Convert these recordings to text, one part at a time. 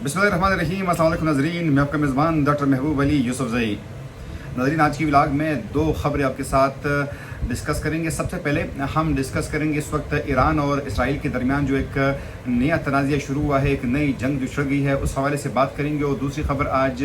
بسم اللہ الرحمن الرحیم۔ السلام علیکم ناظرین، میں آپ کا میزبان ڈاکٹر محبوب علی یوسف زئی۔ ناظرین، آج کی ولاگ میں دو خبریں آپ کے ساتھ ڈسکس کریں گے۔ سب سے پہلے ہم ڈسکس کریں گے اس وقت ایران اور اسرائیل کے درمیان جو ایک نیا تنازعہ شروع ہوا ہے، ایک نئی جنگ جو چھڑ گئی ہے، اس حوالے سے بات کریں گے۔ اور دوسری خبر، آج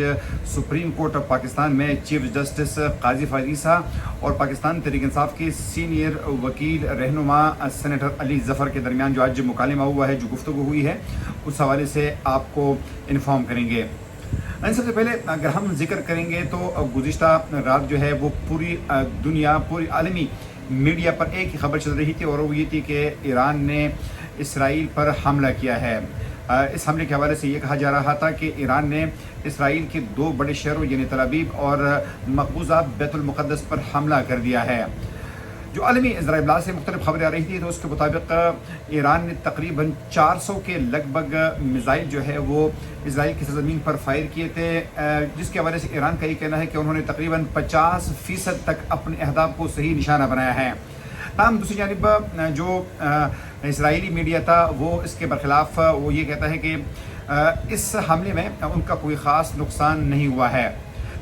سپریم کورٹ آف پاکستان میں چیف جسٹس قاضی فائز عیسیٰ اور پاکستان تحریک انصاف کے سینئر وکیل رہنما سینیٹر علی ظفر کے درمیان جو آج مکالمہ ہوا ہے، جو گفتگو ہوئی ہے، اس حوالے سے آپ کو انفارم کریں گے۔ سب سے پہلے اگر ہم ذکر کریں گے تو گزشتہ رات جو ہے وہ پوری دنیا، پوری عالمی میڈیا پر ایک ہی خبر چل رہی تھی، اور وہ یہ تھی کہ ایران نے اسرائیل پر حملہ کیا ہے۔ اس حملے کے حوالے سے یہ کہا جا رہا تھا کہ ایران نے اسرائیل کے دو بڑے شہروں یعنی تل ابیب اور مقبوضہ بیت المقدس پر حملہ کر دیا ہے۔ جو عالمی ذرائع ابلاغ سے مختلف خبریں آ رہی تھی تو اس کے مطابق ایران نے تقریباً 400 کے لگ بھگ میزائل جو ہے وہ اسرائیل کی سرزمین پر فائر کیے تھے، جس کے حوالے سے ایران کا یہ کہنا ہے کہ انہوں نے تقریباً 50% تک اپنے اہداف کو صحیح نشانہ بنایا ہے۔ تاہم دوسری جانب جو اسرائیلی میڈیا تھا وہ اس کے برخلاف وہ یہ کہتا ہے کہ اس حملے میں ان کا کوئی خاص نقصان نہیں ہوا ہے۔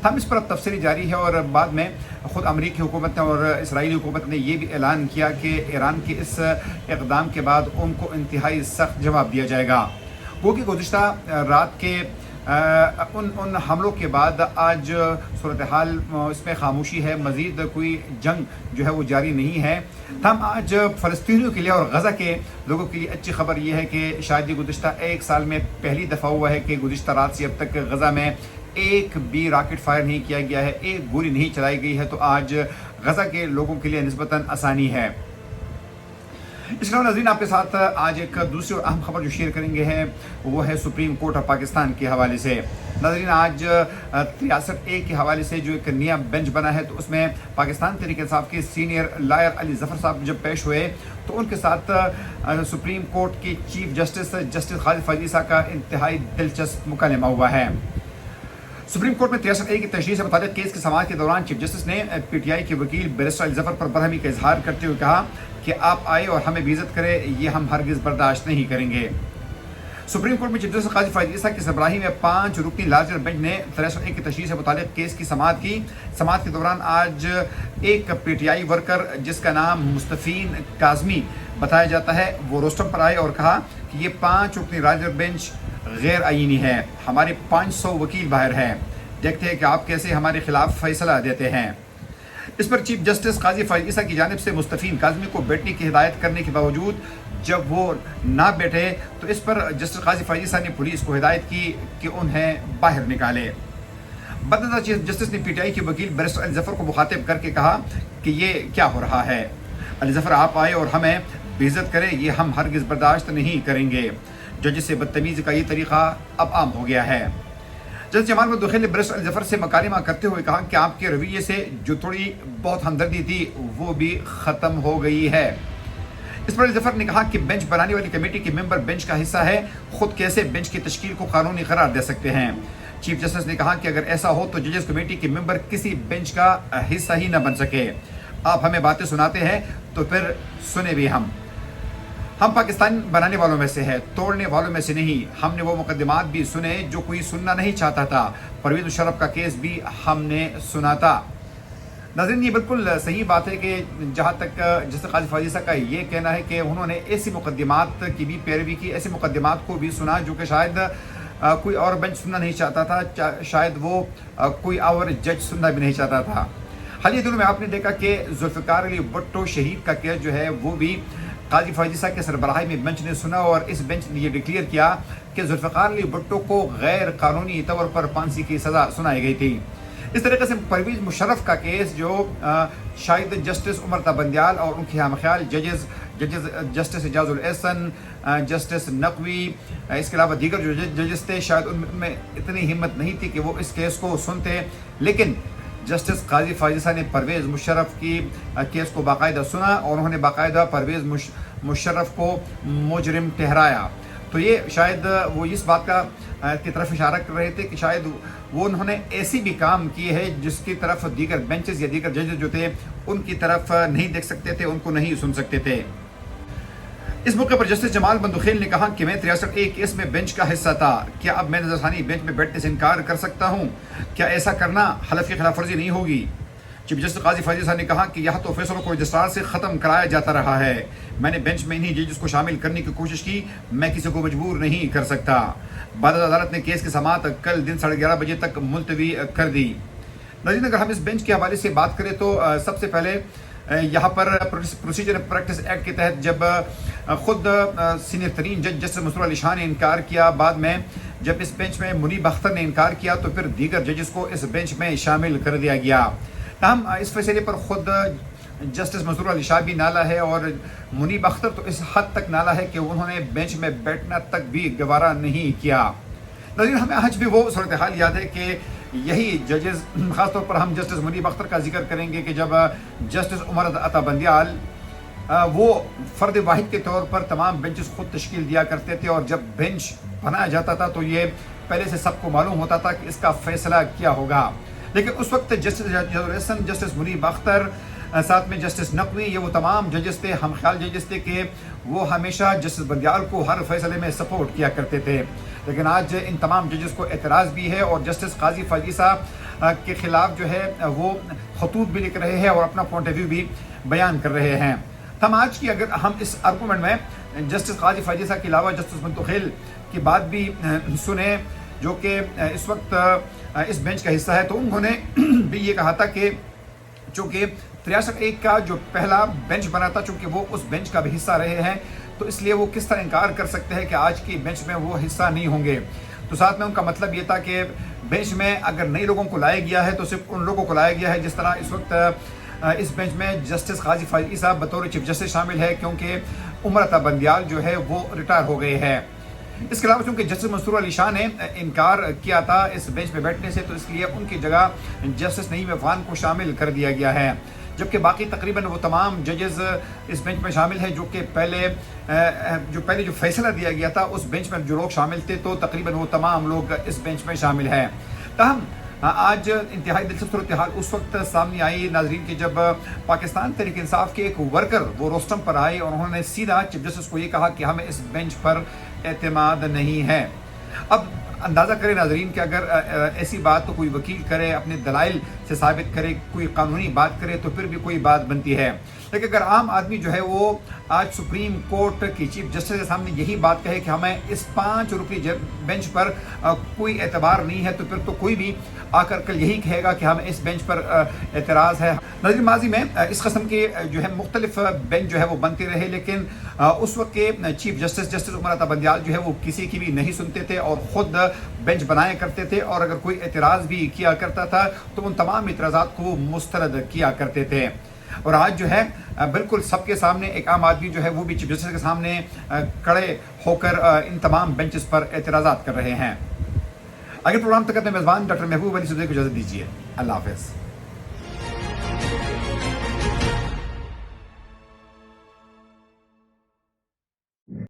ہم اس پر اب تفصیلی جاری ہے، اور بعد میں خود امریکی حکومت نے اور اسرائیلی حکومت نے یہ بھی اعلان کیا کہ ایران کے اس اقدام کے بعد ان کو انتہائی سخت جواب دیا جائے گا۔ وہ کہ گزشتہ رات کے ان حملوں کے بعد آج صورتحال اس میں خاموشی ہے، مزید کوئی جنگ جو ہے وہ جاری نہیں ہے۔ ہم آج فلسطینیوں کے لیے اور غزہ کے لوگوں کے لیے اچھی خبر یہ ہے کہ شاید یہ گزشتہ ایک سال میں پہلی دفعہ ہوا ہے کہ گزشتہ رات سے اب تک غزہ میں ایک بھی راکٹ فائر نہیں کیا گیا ہے، ایک گولی نہیں چلائی گئی ہے، تو آج غزہ کے لوگوں کے لیے نسبتاً آسانی ہے۔ اس کے علاوہ ناظرین، آپ کے ساتھ آج ایک دوسری اور اہم خبر جو شیئر کریں گے ہے وہ ہے سپریم کورٹ آف پاکستان کے حوالے سے۔ ناظرین، آج 63A کے حوالے سے جو ایک نیا بینچ بنا ہے تو اس میں پاکستان تحریک انصاف کے سینئر لائر علی ظفر صاحب جب پیش ہوئے تو ان کے ساتھ سپریم کورٹ کے چیف جسٹس قاضی فائز عیسیٰ کا انتہائی دلچسپ مکالمہ ہوا ہے۔ سپریم کورٹ میں 63A کی تشریح سے متعلق کیس کی سماعت کے دوران چیف جسٹس نے پی ٹی آئی کے وکیل بیرسٹر علی ظفر پر برہمی کا اظہار کرتے ہوئے کہا کہ آپ آئے اور ہمیں بے عزت کرے، یہ ہم ہرگز برداشت نہیں کریں گے۔ سپریم کورٹ میں چیف جسٹس قاضی فائز عیسیٰ کی سربراہی میں 5 رکنی لارجر بینچ نے 63A کی تشریح سے متعلق کیس کی سماعت کی۔ سماعت کے دوران آج ایک پی ٹی آئی ورکر جس کا نام مصطفین کاظمی بتایا جاتا ہے وہ روسٹم پر آئے اور کہا کہ یہ 5 رکنی لارجر بینچ غیر آئینی ہے، ہمارے 500 وکیل باہر ہیں، دیکھتے ہیں کہ آپ کیسے ہمارے خلاف فیصلہ دیتے ہیں۔ اس پر چیف جسٹس قاضی فائز عیسیٰ کی جانب سے مصطفین کاظمی کو بیٹھنے کی ہدایت کرنے کے باوجود جب وہ نہ بیٹھے تو اس پر جسٹس قاضی فائز عیسیٰ نے پولیس کو ہدایت کی کہ انہیں باہر نکالے۔ بدنظر چیف جسٹس نے پی ٹی آئی کے وکیل بیرسٹر علی ظفر کو مخاطب کر کے کہا کہ یہ کیا ہو رہا ہے، علی ظفر آپ آئے اور ہمیں بے عزت کرے، یہ ہم ہرگز برداشت نہیں کریں گے۔ جج سے بدتمیزی کا یہ طریقہ اب عام ہو گیا ہے۔ جج جمال مدوخیل نے بیرسٹر علی ظفر سے مکالمہ کرتے ہوئے کہا کہ آپ کے رویے سے جو تھوڑی بہت ہمدردی تھی وہ بھی ختم ہو گئی ہے۔ اس پر علی ظفر نے کہا کہ بینچ بنانے والی کمیٹی کے ممبر بینچ کا حصہ ہے، خود کیسے بینچ کی تشکیل کو قانونی قرار دے سکتے ہیں۔ چیف جسٹس نے کہا کہ اگر ایسا ہو تو ججز کمیٹی کے ممبر کسی بینچ کا حصہ ہی نہ بن سکے۔ آپ ہمیں باتیں سناتے ہیں تو پھر سنے بھی ہم پاکستان بنانے والوں میں سے ہے، توڑنے والوں میں سے نہیں۔ ہم نے وہ مقدمات بھی سنے جو کوئی سننا نہیں چاہتا تھا، پرویز مشرف کا کیس بھی ہم نے سنا تھا۔ ناظرین، یہ بالکل صحیح بات ہے کہ جہاں تک جسٹس قاضی فائز عیسیٰ کا یہ کہنا ہے کہ انہوں نے ایسی مقدمات کی بھی پیروی کی، ایسے مقدمات کو بھی سنا جو کہ شاید کوئی اور بینچ سننا نہیں چاہتا تھا، شاید وہ کوئی اور جج سننا بھی نہیں چاہتا تھا۔ حالیہ دنوں میں آپ نے دیکھا کہ ذوالفقار علی بھٹو شہید کا کیس جو ہے وہ بھی قاضی فائز عیسیٰ کے سربراہی میں بینچ نے سنا، اور اس بینچ نے یہ ڈکلیئر کیا کہ ذوالفقار علی بھٹو کو غیر قانونی طور پر پھانسی کی سزا سنائی گئی تھی۔ اس طریقے سے پرویز مشرف کا کیس جو شاید جسٹس عمر بندیال اور ان کے ہم خیال ججز جسٹس اعجاز الاحسن، جسٹس نقوی، اس کے علاوہ دیگر جو ججز تھے شاید ان میں اتنی ہمت نہیں تھی کہ وہ اس کیس کو سنتے، لیکن جسٹس قاضی فائز عیسیٰ نے پرویز مشرف کی کیس کو باقاعدہ سنا اور انہوں نے باقاعدہ پرویز مشرف کو مجرم ٹھہرایا۔ تو یہ شاید وہ اس بات کی طرف اشارہ کر رہے تھے کہ شاید وہ انہوں نے ایسی بھی کام کیے ہیں جس کی طرف دیگر بینچز یا دیگر ججز جو تھے ان کی طرف نہیں دیکھ سکتے تھے، ان کو نہیں سن سکتے تھے۔ اس موقع پر جسٹس جمال بندوخیل نے کہا کہ میں 63A کیس میں بینچ کا حصہ تھا، کیا اب میں نظر ثانی بینچ میں بیٹھنے سے انکار کر سکتا ہوں؟ کیا ایسا کرنا حلف کی خلاف ورزی نہیں ہوگی؟ چیف جسٹس قاضی فاضل صاحب نے کہا کہ یہاں تو فیصلوں کو رجسٹرار سے ختم کرایا جاتا رہا ہے، میں نے بینچ میں انہیں ججز کو شامل کرنے کی کوشش کی، میں کسی کو مجبور نہیں کر سکتا۔ بعد عدالت نے کیس کی سماعت کل دن 11:30 بجے تک ملتوی کر دی۔ ناظرین، اگر ہم اس بینچ کے حوالے سے بات کریں تو سب سے پہلے یہاں پر پروسیجر پریکٹس ایکٹ کے تحت جب خود سینئر ترین جج جسٹس مسرور علی شاہ نے انکار کیا، بعد میں جب اس بینچ میں منیب اختر نے انکار کیا تو پھر دیگر ججز کو اس بینچ میں شامل کر دیا گیا۔ تاہم اس فیصلے پر خود جسٹس مسرور علی شاہ بھی نالا ہے اور منیب اختر تو اس حد تک نالا ہے کہ انہوں نے بینچ میں بیٹھنا تک بھی گوارا نہیں کیا۔ ناظرین، ہمیں آج بھی وہ صورتحال یاد ہے کہ یہی ججز، خاص طور پر ہم جسٹس منیب اختر کا ذکر کریں گے کہ جب جسٹس عمر عطا بندیال وہ فرد واحد کے طور پر تمام بینچز خود تشکیل دیا کرتے تھے، اور جب بینچ بنایا جاتا تھا تو یہ پہلے سے سب کو معلوم ہوتا تھا کہ اس کا فیصلہ کیا ہوگا۔ لیکن اس وقت جسٹس جسٹس منیب اختر ساتھ میں جسٹس نقوی، یہ وہ تمام ججز تھے، ہم خیال ججز تھے کہ وہ ہمیشہ جسٹس بندیال کو ہر فیصلے میں سپورٹ کیا کرتے تھے۔ لیکن آج ان تمام ججز کو اعتراض بھی ہے اور جسٹس قاضی فاضل صاحب کے خلاف جو ہے وہ خطوط بھی لکھ رہے ہیں اور اپنا پوائنٹ آف ویو بھی بیان کر رہے ہیں۔ ہم آج کی اگر ہم اس آرگومنٹ میں جسٹس قاضی فاضل صاحب کے علاوہ جسٹس بندوخیل کی بات بھی سنیں جو کہ اس وقت اس بینچ کا حصہ ہے، تو انہوں نے بھی یہ کہا تھا کہ چونکہ 63A کا جو پہلا بینچ بنا تھا، چونکہ وہ اس بینچ کا بھی حصہ رہے ہیں تو اس لیے وہ کس طرح انکار کر سکتے ہیں کہ آج کی بینچ میں وہ حصہ نہیں ہوں گے۔ تو ساتھ میں ان کا مطلب یہ تھا کہ بینچ میں اگر نئے لوگوں کو لایا گیا ہے تو صرف ان لوگوں کو لایا گیا ہے، جس طرح اس وقت اس بینچ میں جسٹس قاضی فاضل صاحب بطور چیف جسٹس شامل ہے، کیونکہ عمر عطا بندیال جو ہے وہ ریٹائر ہو گئے ہیں۔ اس کے علاوہ چونکہ جسٹس مسرور علی شاہ نے انکار کیا تھا اس بینچ میں بیٹھنے سے، تو اس لیے ان کی جگہ جسٹس نعیم عفان کو شامل کر دیا گیا ہے، جبکہ باقی تقریباً وہ تمام ججز اس بینچ میں شامل ہیں جو کہ پہلے جو فیصلہ دیا گیا تھا اس بینچ میں جو لوگ شامل تھے، تو تقریباً وہ تمام لوگ اس بینچ میں شامل ہیں۔ تاہم آج انتہائی دلچسپ صورتحال اس وقت سامنے آئی ناظرین کہ جب پاکستان تحریک انصاف کے ایک ورکر وہ روسٹم پر آئے اور انہوں نے سیدھا چیف جسٹس کو یہ کہا کہ ہمیں اس بینچ پر اعتماد نہیں ہے۔ اب اندازہ کریں ناظرین کہ اگر ایسی بات تو کوئی وکیل کرے، اپنے دلائل سے ثابت کرے، کوئی قانونی بات کرے تو پھر بھی کوئی بات بنتی ہے، لیکن اگر عام آدمی جو ہے وہ آج سپریم کورٹ کی چیف جسٹس کے سامنے یہی بات کہے کہ ہمیں اس 5 رکنی بینچ پر کوئی اعتبار نہیں ہے، تو پھر تو کوئی بھی آ کر کل یہی کہے گا کہ ہمیں اس بینچ پر اعتراض ہے۔ ناظرین، ماضی میں اس قسم کے جو ہے مختلف بینچ جو ہے وہ بنتے رہے، لیکن اس وقت کے chief justice justice Umar Ata Bandial جو ہے وہ کسی کی بھی نہیں سنتے تھے اور خود بینچ بنایا کرتے تھے، اور اگر کوئی اعتراض بھی کیا کرتا تھا تو ان تمام اعتراضات کو مسترد کیا کرتے تھے۔ اور آج جو ہے بالکل سب کے سامنے ایک عام آدمی جو ہے وہ بھی چیف جسٹس کے سامنے کھڑے ہو کر ان تمام بینچز پر اعتراضات کر رہے ہیں۔ آگے پروگرام تک اپنے میزبان ڈاکٹر محبوب علی یوسف زئی کو اجازت دیجیے۔ اللہ حافظ۔